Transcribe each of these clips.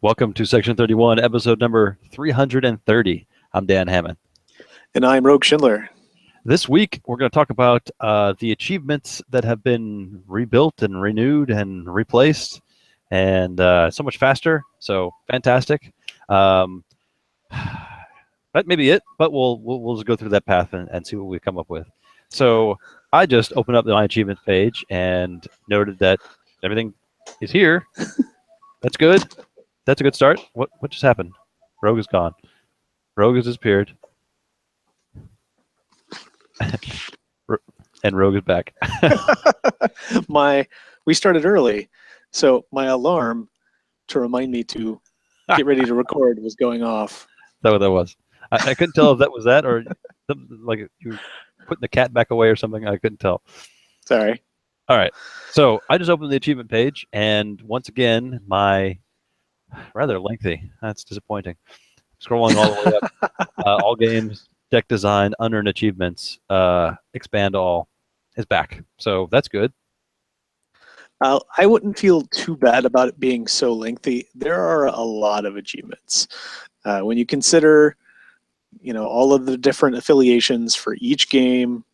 Welcome to Section 31, episode number 330. I'm Dan Hammond. And I'm Rogue Schindler. This week, we're going to talk about the achievements that have been rebuilt and renewed and replaced, and so much faster. So fantastic. That may be it, but we'll just go through that path and see what we come up with. So I just opened up my achievements page and noted that everything is here. That's good. That's a good start. What just happened? Rogue is gone. Rogue has disappeared. And Rogue is back. We started early, so my alarm to remind me to get ready to record was going off. Is that what that was? I couldn't tell if that was that or something like you were putting the cat back away or something. I couldn't tell. Sorry. All right. So I just opened the achievement page, and once again, my rather lengthy. That's disappointing. Scrolling all the way up. All games, deck design, unearned achievements, expand all is back. So that's good. I wouldn't feel too bad about it being so lengthy. There are a lot of achievements. When you consider, all of the different affiliations for each game,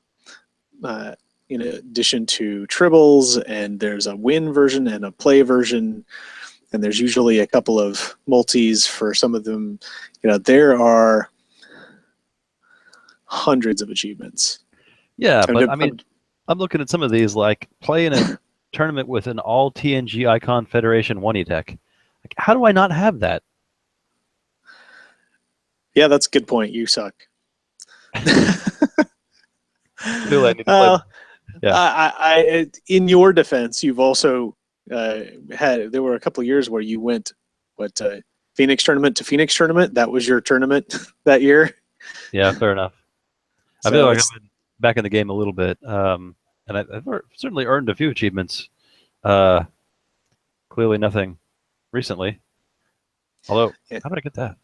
in addition to tribbles, and there's a win version and a play version, and there's usually a couple of multis for some of them. There are hundreds of achievements. Yeah, but I mean, I'm looking at some of these, like play in a tournament with an all TNG Icon Federation 1E deck. Like, how do I not have that? Yeah, that's a good point. You suck. In your defense, you've also there were a couple of years where you went Phoenix tournament to Phoenix tournament. That was your tournament that year. Yeah, fair enough. I feel like I've been back in the game a little bit, and I've certainly earned a few achievements. Clearly nothing recently. Although, how did I get that?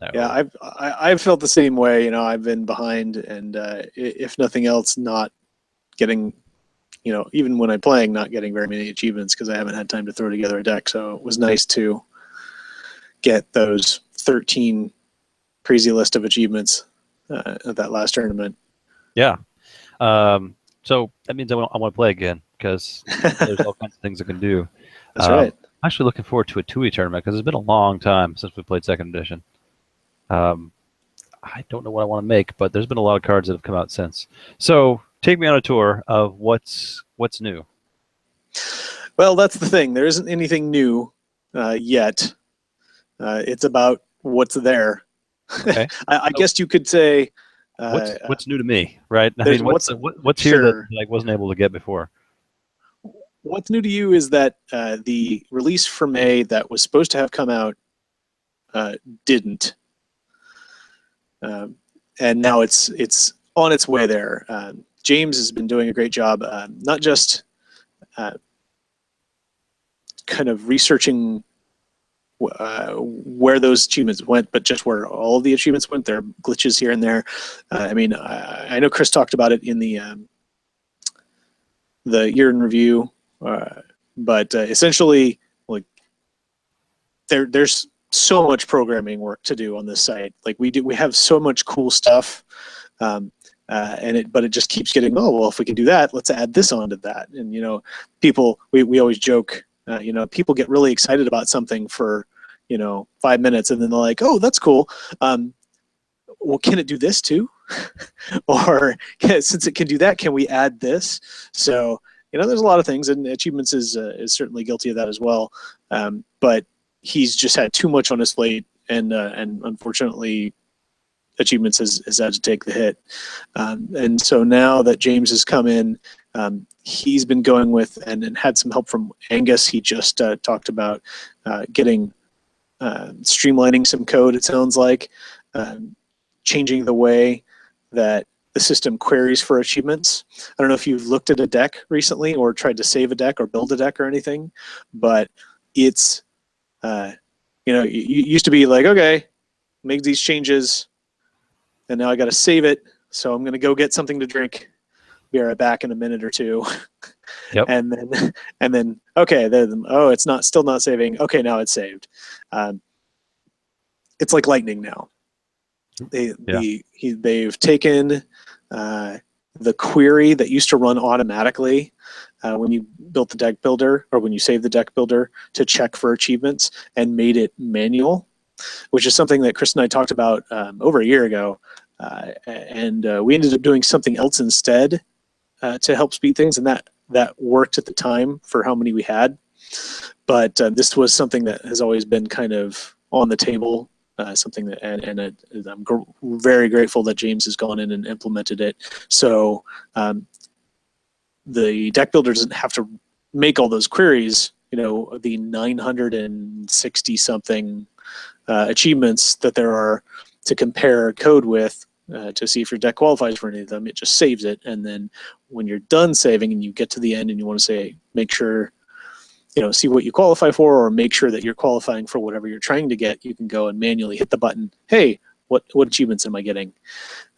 No. Yeah, I've felt the same way. I've been behind, and if nothing else, not getting, even when I'm playing, not getting very many achievements because I haven't had time to throw together a deck. So it was nice to get those 13 crazy list of achievements at that last tournament. Yeah. So that means I want to play again because there's all kinds of things I can do. That's right. I'm actually looking forward to a 2E tournament because it's been a long time since we played second edition. I don't know what I want to make, but there's been a lot of cards that have come out since. So take me on a tour of what's new. Well, that's the thing. There isn't anything new yet. It's about what's there. Okay. I guess you could say. What's new to me, right? I mean, what's here that I wasn't able to get before? What's new to you is that the release for May that was supposed to have come out didn't. And now it's on its way there. James has been doing a great job, not just kind of researching where those achievements went, but just where all of the achievements went. There are glitches here and there. I mean, I know Chris talked about it in the year in review, but essentially, like there's so much programming work to do on this site. Like we have so much cool stuff, but it just keeps getting, if we can do that, let's add this onto that. And people, we always joke, people get really excited about something for 5 minutes, and then they're like, oh, that's cool. Well, can it do this too? Or since it can do that, can we add this? So there's a lot of things, and Achievements is certainly guilty of that as well. But he's just had too much on his plate, and unfortunately, Achievements has had to take the hit. And so now that James has come in, he's been going with and had some help from Angus. He just talked about getting streamlining some code, it sounds like, changing the way that the system queries for achievements. I don't know if you've looked at a deck recently or tried to save a deck or build a deck or anything, but it's, you used to be like, okay, make these changes, and now I got to save it, so I'm going to go get something to drink. be right back in a minute or two. Yep. and then okay, then oh, it's still not saving. Okay, now it's saved. It's like lightning now. They've taken the query that used to run automatically when you built the deck builder or when you save the deck builder to check for achievements and made it manual, which is something that Chris and I talked about over a year ago. And we ended up doing something else instead to help speed things, and that worked at the time for how many we had. But this was something that has always been kind of on the table, something that, and I'm very grateful that James has gone in and implemented it. So the deck builder doesn't have to make all those queries, the 960 something achievements that there are to compare code with to see if your deck qualifies for any of them. It just saves it, and then when you're done saving and you get to the end and you want to say, make sure, see what you qualify for, or make sure that you're qualifying for whatever you're trying to get, you can go and manually hit the button. Hey, what achievements am I getting?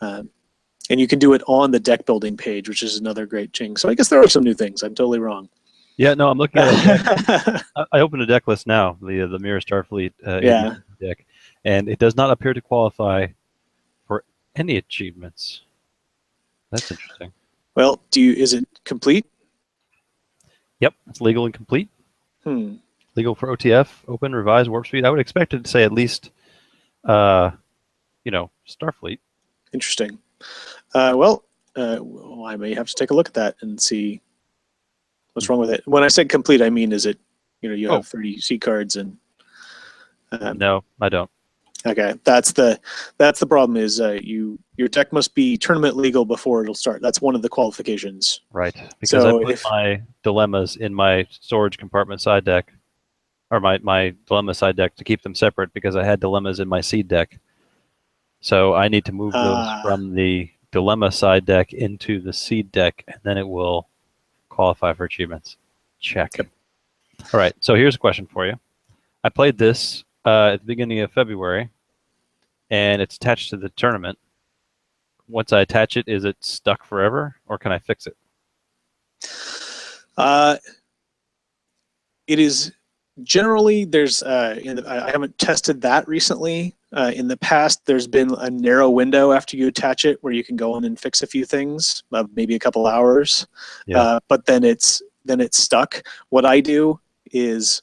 And you can do it on the deck building page, which is another great thing. So I guess there are some new things. I'm totally wrong. Yeah, no, I'm looking at I opened a deck list now, the Mirror Starfleet Yeah. deck, and it does not appear to qualify for any achievements. That's interesting. Well, is it complete? Yep, it's legal and complete. Legal for OTF, open, revised, warp speed. I would expect it to say at least, Starfleet. Interesting. Well, I may have to take a look at that and see what's wrong with it. When I said complete, I mean, is it, you have 30 C cards and... No, I don't. Okay, that's the problem is your deck must be tournament legal before it'll start. That's one of the qualifications. Right, because I put my dilemmas in my storage compartment side deck, or my dilemma side deck to keep them separate because I had dilemmas in my seed deck. So I need to move those from the dilemma side deck into the seed deck, and then it will qualify for achievements. Check. Yep. All right, so here's a question for you. I played this at the beginning of February, and it's attached to the tournament. Once I attach it, is it stuck forever, or can I fix it? It is generally, there's I haven't tested that recently. In the past, there's been a narrow window after you attach it where you can go in and fix a few things, maybe a couple hours. Yeah. But then it's stuck. What I do is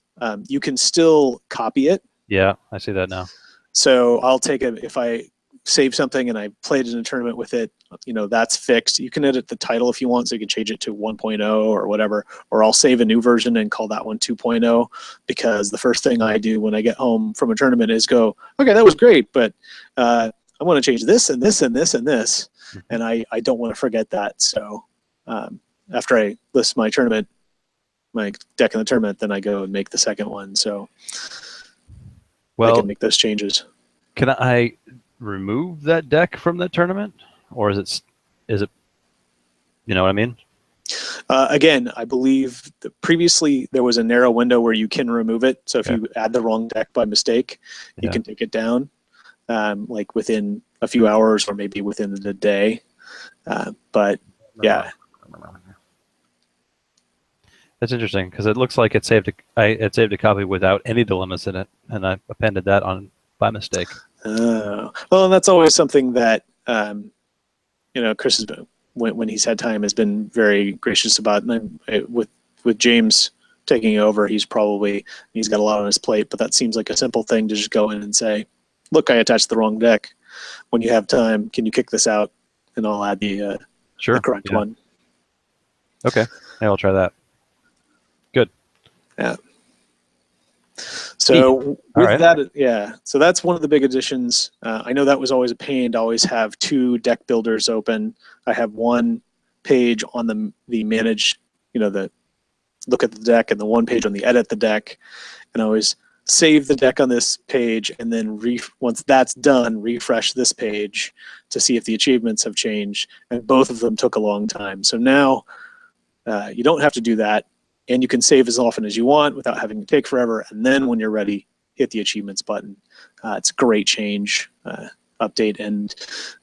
you can still copy it. Yeah, I see that now. So I'll take it if I save something and I played in a tournament with it, that's fixed. You can edit the title if you want, so you can change it to 1.0 or whatever, or I'll save a new version and call that one 2.0, because the first thing I do when I get home from a tournament is go, okay, that was great, but I want to change this and this and this and this, and I don't want to forget that. So after I list my deck in the tournament, then I go and make the second one. So I can make those changes. Can I remove that deck from that tournament, or is it you know what I mean? Again, I believe previously there was a narrow window where you can remove it. So if you add the wrong deck by mistake, you can take it down, like within a few hours or maybe within the day. But yeah. That's interesting, because it looks like it saved a copy without any dilemmas in it, and I appended that on by mistake. Well, and that's always something that Chris has been, when he's had time, has been very gracious about. And with James taking over, he's got a lot on his plate, but that seems like a simple thing to just go in and say, look, I attached the wrong deck. When you have time, can you kick this out, and I'll add the correct one. Okay, yeah, I'll try that. Good. Yeah. So with that, yeah. So that's one of the big additions. I know that was always a pain to always have two deck builders open. I have one page on the manage, the look at the deck, and the one page on the edit the deck, and I always save the deck on this page, and then once that's done, refresh this page to see if the achievements have changed. And both of them took a long time. So now you don't have to do that. And you can save as often as you want without having to take forever. And then when you're ready, hit the achievements button. It's a great change, update. And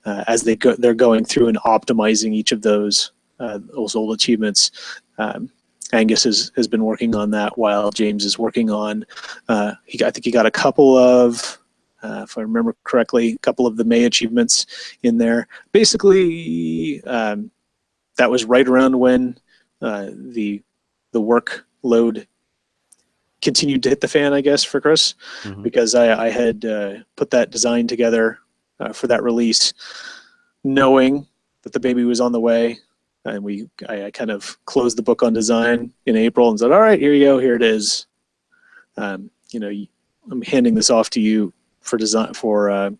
as they're going through and optimizing each of those those old achievements. Angus has been working on that while James is working on. I think he got a couple of, if I remember correctly, a couple of the May achievements in there. Basically, that was right around when the workload continued to hit the fan, I guess, for Chris, because I had put that design together for that release, knowing that the baby was on the way. And I kind of closed the book on design in April and said, all right, here you go, here it is. I'm handing this off to you for design, for to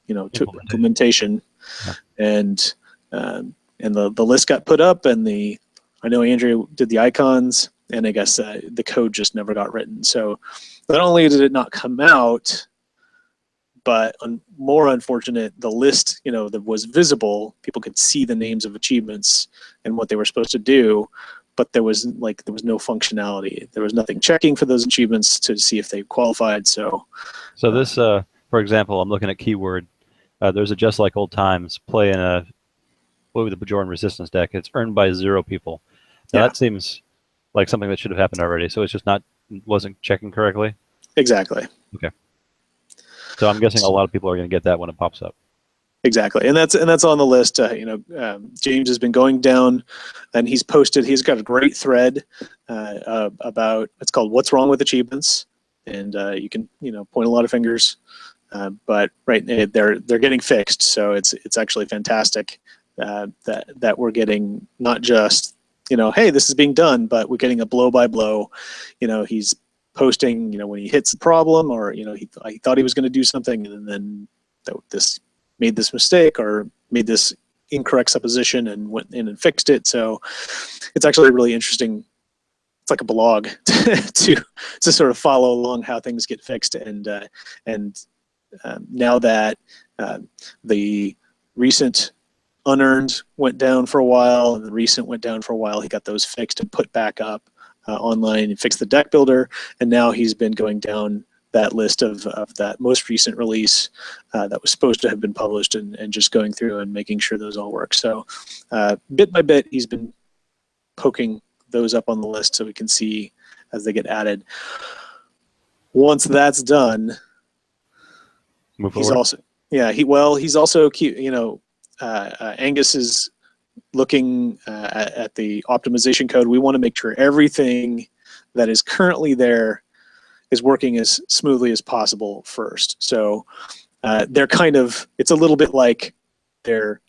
implementation. Yeah. And the list got put up, and I know Andrea did the icons, and I guess the code just never got written. So not only did it not come out, but more unfortunate, the list, that was visible, people could see the names of achievements and what they were supposed to do, but there was no functionality. There was nothing checking for those achievements to see if they qualified. So this, for example, I'm looking at keyword. There's a Just Like Old Times play in a the Bajoran Resistance deck. It's earned by 0 people. Now that seems like something that should have happened already. So it's just wasn't checking correctly. Exactly. Okay. So I'm guessing a lot of people are going to get that when it pops up. Exactly, and that's on the list. James has been going down, and he's got a great thread about, it's called "What's Wrong with Achievements," and you can point a lot of fingers, but they're getting fixed. So it's actually fantastic that we're getting not just hey, this is being done, but we're getting a blow by blow. He's posting, when he hits a problem, or he thought he was going to do something, and then this made this mistake or made this incorrect supposition, and went in and fixed it. So it's actually really interesting. It's like a blog to sort of follow along how things get fixed. And now that the recent unearned went down for a while, and the recent went down for a while, he got those fixed and put back up online and fixed the deck builder, and now he's been going down that list of that most recent release that was supposed to have been published, and just going through and making sure those all work. So bit by bit, he's been poking those up on the list so we can see as they get added. Once that's done, he's also Angus is looking at the optimization code. We want to make sure everything that is currently there is working as smoothly as possible first. So they're it's a little bit like they're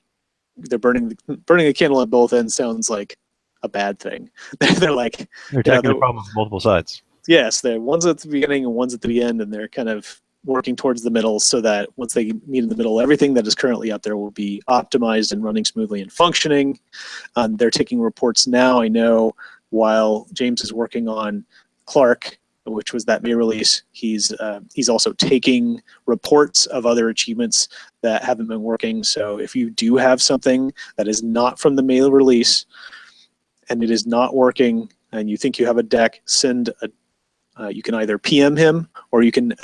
burning the candle at both ends. Sounds like a bad thing. They're tackling the problem from multiple sides. Yes, they're one's at the beginning and one's at the end, and they're kind of working towards the middle, so that once they meet in the middle, everything that is currently out there will be optimized and running smoothly and functioning. They're taking reports now, I know, while James is working on Clark, which was that May release. He's also taking reports of other achievements that haven't been working. So if you do have something that is not from the May release and it is not working, and you think you have a deck, you can either PM him, or you can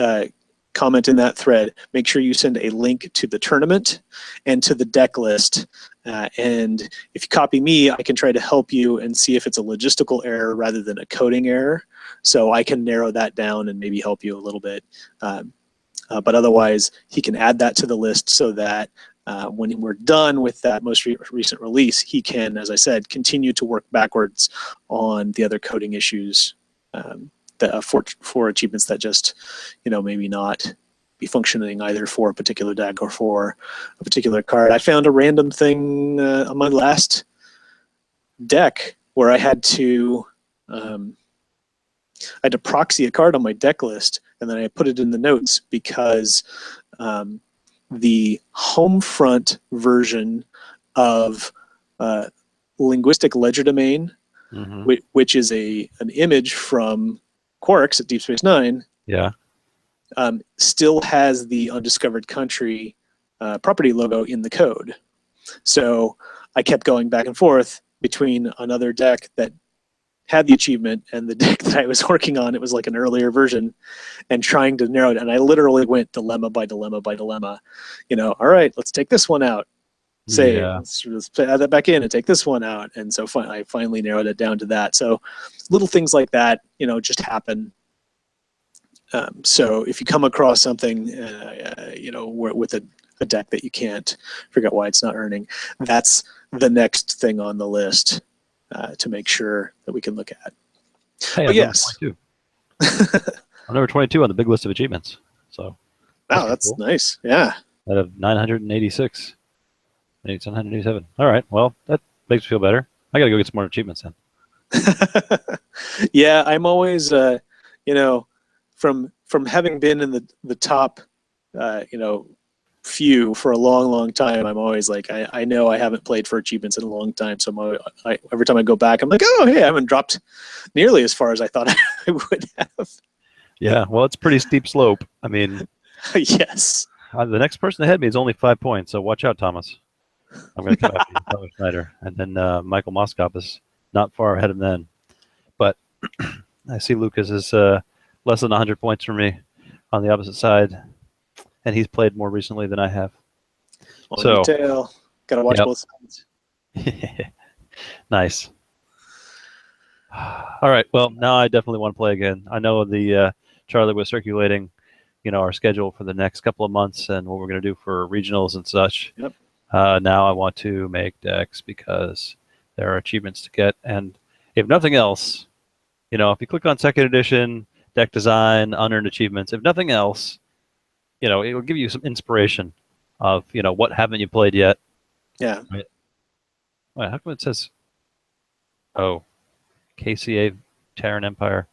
comment in that thread. Make sure you send a link to the tournament and to the deck list. And if you copy me, I can try to help you and see if it's a logistical error rather than a coding error. So I can narrow that down and maybe help you a little bit. But otherwise, he can add that to the list so that when we're done with that most recent release, he can, as I said, continue to work backwards on the other coding issues for achievements that just, maybe not be functioning either for a particular deck or for a particular card. I found a random thing on my last deck where I had to proxy a card on my deck list, and then I put it in the notes because the home front version of Linguistic Legerdemain, which is an image from Quarks at Deep Space Nine, still has the undiscovered country property logo in the code. So I kept going back and forth between another deck that had the achievement and the deck that I was working on. It was like an earlier version, and trying to narrow it. And I literally went dilemma by dilemma by dilemma. All right, let's take this one out. Save. Yeah. Let's add that back in and take this one out. And so I finally narrowed it down to that. So little things like that, just happen. So if you come across something, with a deck that you can't figure out why it's not earning, that's the next thing on the list to make sure that we can look at. Hey, But I'm number yes. 22. I'm number 22 on the big list of achievements. So Wow, that's cool. nice. Yeah. Out of 986. 787. All right. Well, that makes me feel better. I got to go get some more achievements then. Yeah, I'm always, from having been in the top, few for a long, long time, I'm always like, I know I haven't played for achievements in a long time, so every time I go back, I'm like, oh, hey, I haven't dropped nearly as far as I thought I would have. Yeah. Well, it's a pretty steep slope. I mean, Yes. the next person ahead of me is only 5 points, so watch out, Thomas. I'm going to come after you, Thomas Schneider, and then Michael Moskop is not far ahead of him then. But I see Lucas is less than 100 points from me on the opposite side, and he's played more recently than I have. On your tail. Gotta watch both sides. Nice. All right. Well, now I definitely want to play again. I know the Charlie was circulating, our schedule for the next couple of months and what we're going to do for regionals and such. Yep. Now I want to make decks because there are achievements to get, and if nothing else, if you click on second edition, deck design, unearned achievements, if nothing else, it will give you some inspiration of, what haven't you played yet. Yeah. Right. Wait, how come it says, KCA Terran Empire?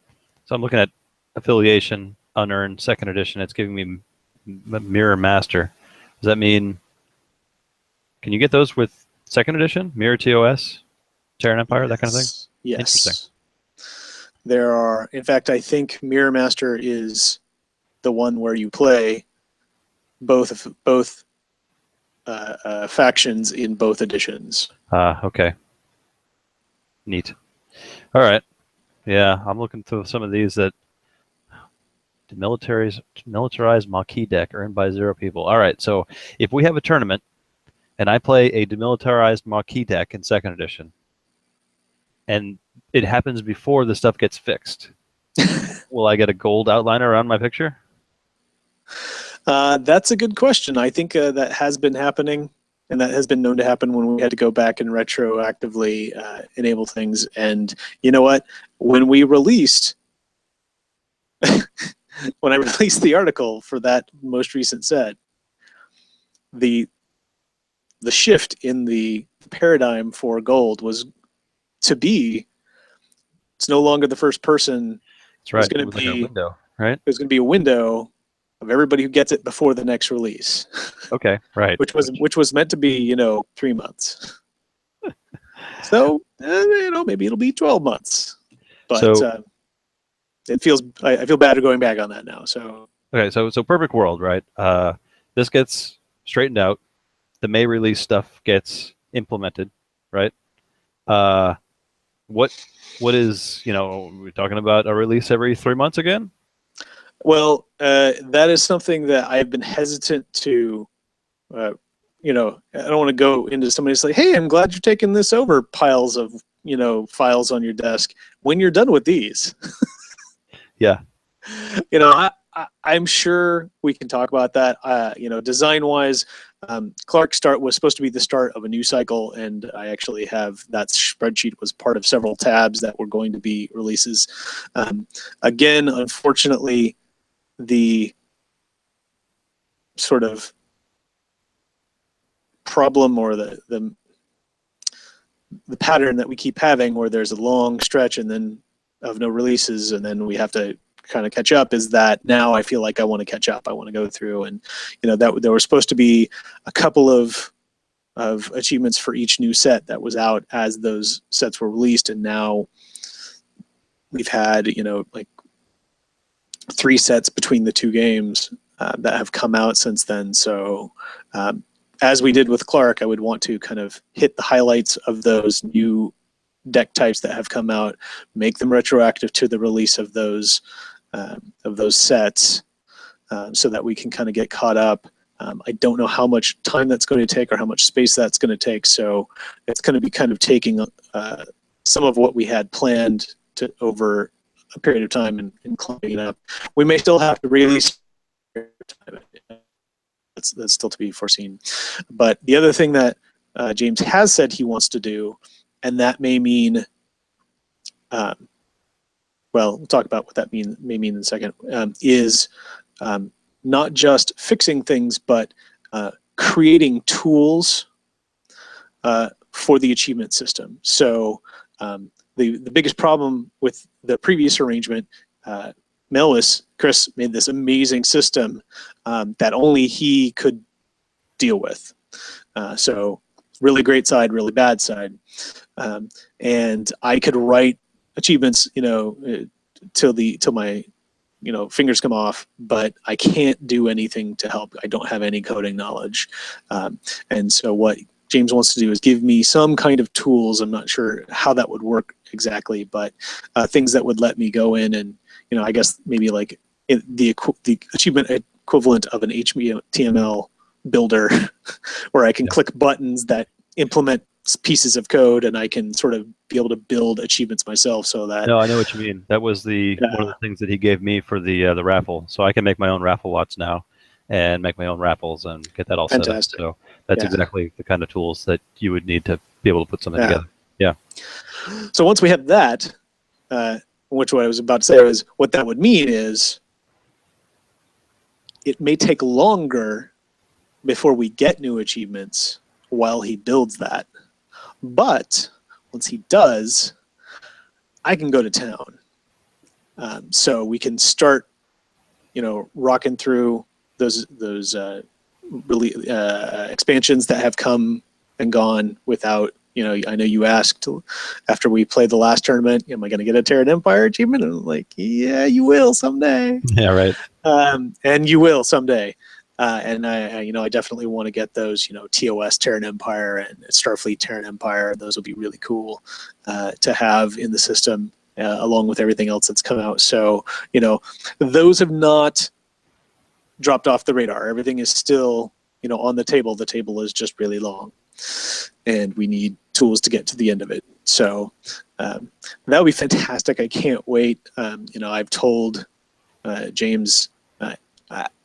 So I'm looking at affiliation, unearned, second edition. It's giving me Mirror Master. Does that mean, can you get those with second edition? Mirror TOS, Terran Empire, that kind of thing? Yes. Interesting. There are, in fact, I think Mirror Master is the one where you play both factions in both editions. Okay. Neat. All right. Yeah, I'm looking through some of these that demilitarized Maquis deck earned by 0 people. All right, so if we have a tournament and I play a demilitarized Maquis deck in second edition, and it happens before the stuff gets fixed, will I get a gold outline around my picture? That's a good question. I think that has been happening, and that has been known to happen when we had to go back and retroactively enable things. And you know what? When we released, when I released the article for that most recent set, the shift in the paradigm for gold was to be, it's no longer the first person. That's right. It's going It was to like a be window, right? There's going to be a window of everybody who gets it before the next release. Okay, right. which was meant to be 3 months. So maybe it'll be 12 months. But So I feel bad going back on that now. So okay, so perfect world, right? This gets straightened out. The May release stuff gets implemented, right? What is, we're talking about a release every 3 months again? Well, that is something that I've been hesitant to, I don't want to go into somebody say, hey, I'm glad you're taking this over piles of, files on your desk when you're done with these. Yeah. I'm sure we can talk about that. Design-wise, Clark Start was supposed to be the start of a new cycle, and I actually have that spreadsheet was part of several tabs that were going to be releases. Again, unfortunately, the sort of problem or the pattern that we keep having where there's a long stretch and then of no releases and then we have to kind of catch up is that now I feel like I want to catch up. I want to go through and that there were supposed to be a couple of achievements for each new set that was out as those sets were released, and now we've had like 3 sets between the 2 games that have come out since then. So as we did with Clark, I would want to kind of hit the highlights of those new deck types that have come out, make them retroactive to the release of those sets, so that we can kind of get caught up I don't know how much time that's going to take or how much space that's going to take. So it's going to be kind of taking some of what we had planned to over a period of time and clumping it up. We may still have to release. That's still to be foreseen. But the other thing that James has said he wants to do, and that may mean, well, we'll talk about what that may mean in a second, is not just fixing things, but creating tools for the achievement system. So the biggest problem with the previous arrangement, Chris made this amazing system that only he could deal with. So really great side, really bad side. And I could write achievements, till my fingers come off, but I can't do anything to help. I don't have any coding knowledge. And so what James wants to do is give me some kind of tools. I'm not sure how that would work exactly, but things that would let me go in and, I guess maybe like the achievement equivalent of an HTML builder where I can click buttons that implement pieces of code, and I can sort of be able to build achievements myself. So that no, I know what you mean. That was one of the things that he gave me for the raffle. So I can make my own raffle lots now, and make my own raffles and get that all fantastic. set up. So that's exactly the kind of tools that you would need to be able to put something together. Yeah. So once we have that, which what I was about to say was what that would mean is it may take longer before we get new achievements while he builds that. But once he does, I can go to town. So we can start, rocking through those really expansions that have come and gone without, I know you asked after we played the last tournament, am I going to get a Terran Empire achievement? And I'm like, yeah, you will someday. Yeah, right. And you will someday. And I definitely want to get those, TOS Terran Empire and Starfleet Terran Empire. Those will be really cool to have in the system, along with everything else that's come out. So, those have not dropped off the radar. Everything is still, on the table. The table is just really long, and we need tools to get to the end of it. So that would be fantastic. I can't wait. I've told James,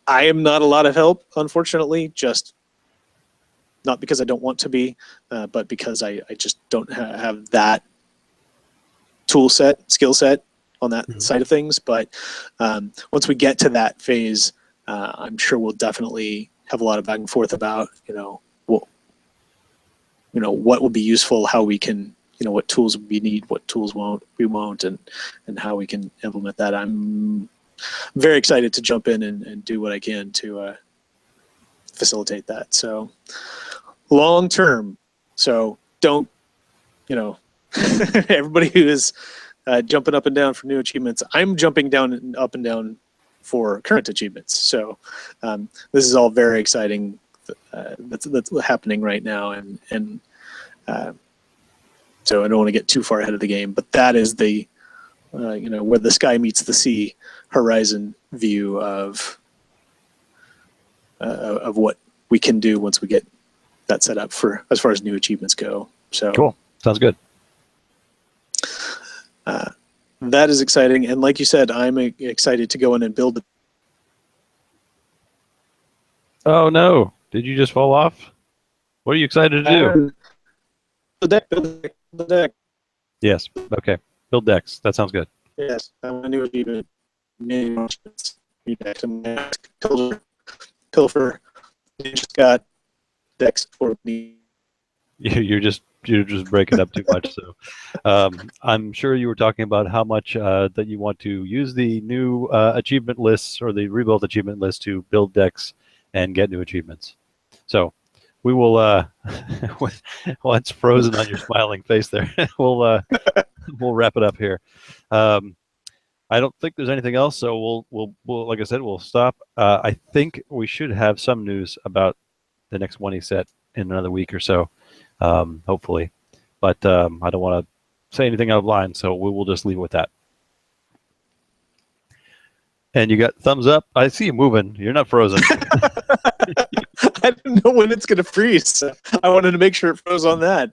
I am not a lot of help, unfortunately, just not because I don't want to be, but because I just don't have that skill set on that side of things. But once we get to that phase, I'm sure we'll definitely have a lot of back and forth about, what will be useful, how we can, what tools we need, what tools we won't, and how we can implement that. I'm very excited to jump in and do what I can to facilitate that. So long term. So don't, everybody who is jumping up and down for new achievements, I'm jumping down up and down for current achievements. So this is all very exciting. That's happening right now, and so I don't want to get too far ahead of the game, but that is the where the sky meets the sea horizon view of what we can do once we get that set up for as far as new achievements go. So cool. Sounds good. That is exciting, and like you said, I'm excited to go in and build. Oh no! Did you just fall off? What are you excited to do? Build the deck. Yes. Okay. Build decks. That sounds good. Yes, I want a new achievement. New decks. I'm going to ask Pilfer. Just got decks for me. You're just breaking up too much. So I'm sure you were talking about how much that you want to use the new achievement lists or the rebuilt achievement list to build decks and get new achievements. So we will once frozen on your smiling face there, we'll wrap it up here. I don't think there's anything else, so we'll like I said, we'll stop. I think we should have some news about the next 1E set in another week or so, hopefully. But I don't want to say anything out of line, so we will just leave it with that. And you got thumbs up. I see you moving. You're not frozen. I don't know when it's going to freeze. So I wanted to make sure it froze on that.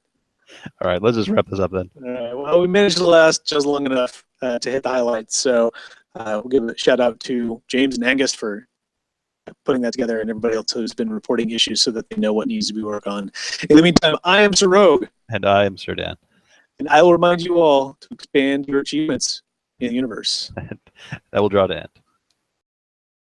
All right, let's just wrap this up then. All right. Well, we managed to last just long enough to hit the highlights. So we'll give a shout out to James and Angus for putting that together, and everybody else who's been reporting issues so that they know what needs to be worked on. In the meantime, I am Sir Rogue. And I am Sir Dan. And I will remind you all to expand your achievements in the universe. That will draw to end.